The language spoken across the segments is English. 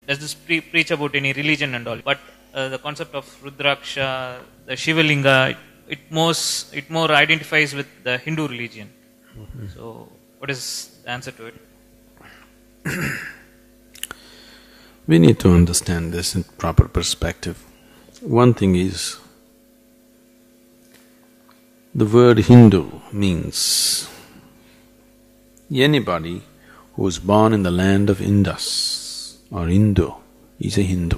does this preach about any religion and all. But the concept of Rudraksha, the Shivalinga, it more identifies with the Hindu religion. So, what is the answer to it? We need to understand this in proper perspective. One thing is, the word Hindu means anybody who is born in the land of Indus or Indo is a Hindu.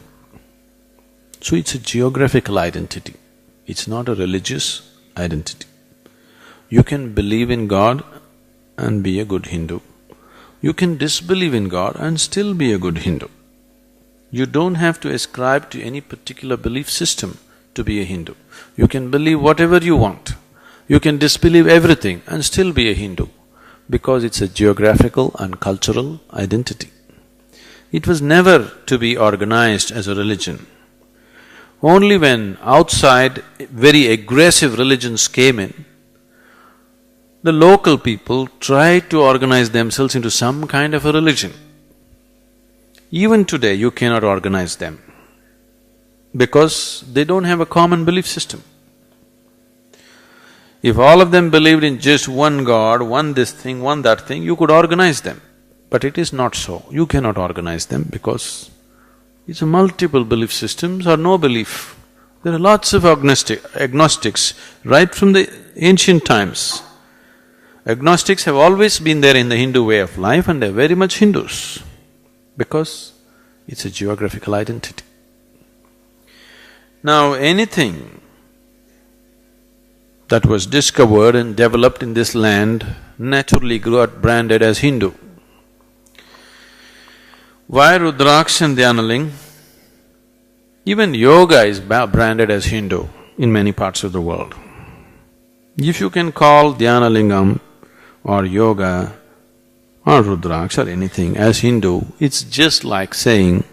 So it's a geographical identity, it's not a religious identity. You can believe in God and be a good Hindu. You can disbelieve in God and still be a good Hindu. You don't have to ascribe to any particular belief system to be a Hindu. You can believe whatever you want. You can disbelieve everything and still be a Hindu, because it's a geographical and cultural identity. It was never to be organized as a religion. Only when outside very aggressive religions came in, the local people tried to organize themselves into some kind of a religion. Even today you cannot organize them, because they don't have a common belief system. If all of them believed in just one God, one this thing, one that thing, you could organize them. But it is not so. You cannot organize them because it's a multiple belief systems or no belief. There are lots of agnostics right from the ancient times. Agnostics have always been there in the Hindu way of life, and they're very much Hindus, because it's a geographical identity. Now, anything that was discovered and developed in this land naturally got branded as Hindu. Why Rudraksha and Dhyanaling? Even yoga is branded as Hindu in many parts of the world. If you can call Dhyanalingam or yoga or Rudraksha or anything as Hindu, it's just like saying,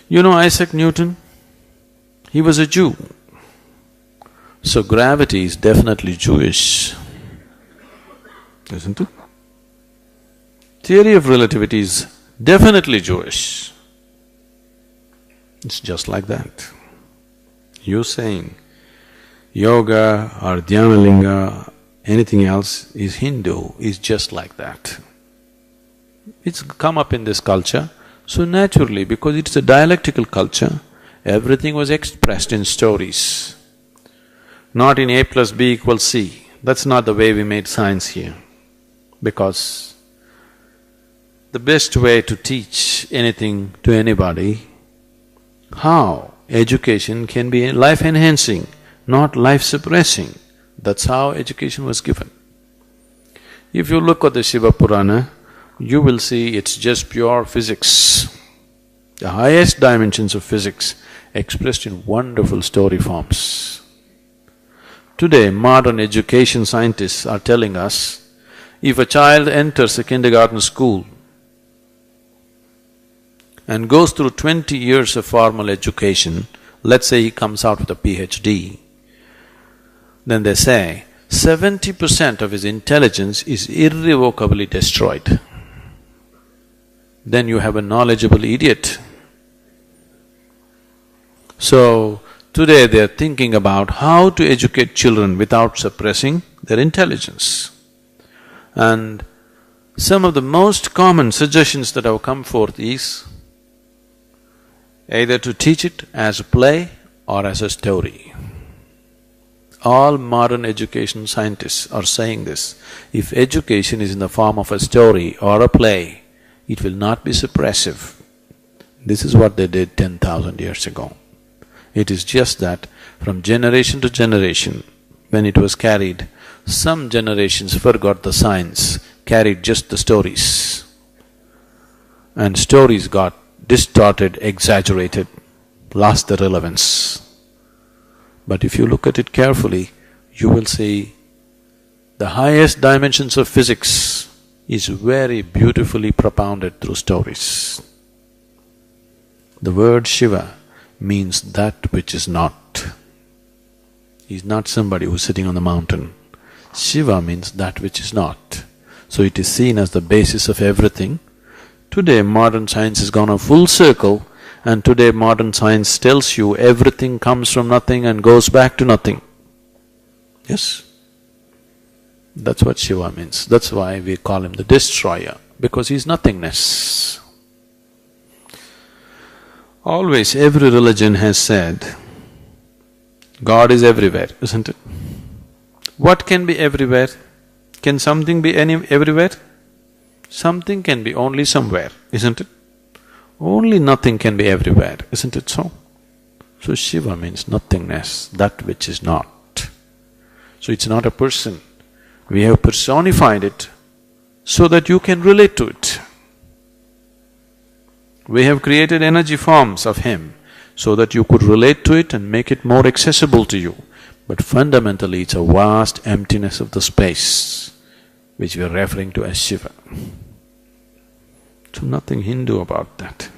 you know Isaac Newton? He was a Jew. So gravity is definitely Jewish, isn't it? Theory of relativity is definitely Jewish. It's just like that. You saying yoga or Dhyanalinga, anything else is Hindu, is just like that. It's come up in this culture, so naturally, because it's a dialectical culture, everything was expressed in stories. Not in A plus B equals C. That's not the way we made science here. Because the best way to teach anything to anybody, how education can be life-enhancing, not life-suppressing. That's how education was given. If you look at the Shiva Purana, you will see it's just pure physics. The highest dimensions of physics expressed in wonderful story forms. Today, modern education scientists are telling us, if a child enters a kindergarten school and goes through 20 years of formal education, let's say he comes out with a PhD, then they say 70% of his intelligence is irrevocably destroyed. Then you have a knowledgeable idiot. So, today they are thinking about how to educate children without suppressing their intelligence. And some of the most common suggestions that have come forth is either to teach it as a play or as a story. All modern education scientists are saying this. If education is in the form of a story or a play, it will not be suppressive. This is what they did 10,000 years ago. It is just that from generation to generation, when it was carried, some generations forgot the science, carried just the stories. And stories got distorted, exaggerated, lost their relevance. But if you look at it carefully, you will see the highest dimensions of physics is very beautifully propounded through stories. The word Shiva means that which is not. He's not somebody who's sitting on the mountain. Shiva means that which is not. So it is seen as the basis of everything Today modern science has gone a full circle, and today modern science tells you everything comes from nothing and goes back to nothing. Yes? That's what Shiva means. That's why we call him the destroyer, because he's nothingness. Always every religion has said, God is everywhere, isn't it? What can be everywhere? Can something be everywhere? Something can be only somewhere, isn't it? Only nothing can be everywhere, isn't it so? So Shiva means nothingness, that which is not. So it's not a person. We have personified it so that you can relate to it. We have created energy forms of him so that you could relate to it and make it more accessible to you. But fundamentally it's a vast emptiness of the space which we are referring to as Shiva. So nothing Hindu about that.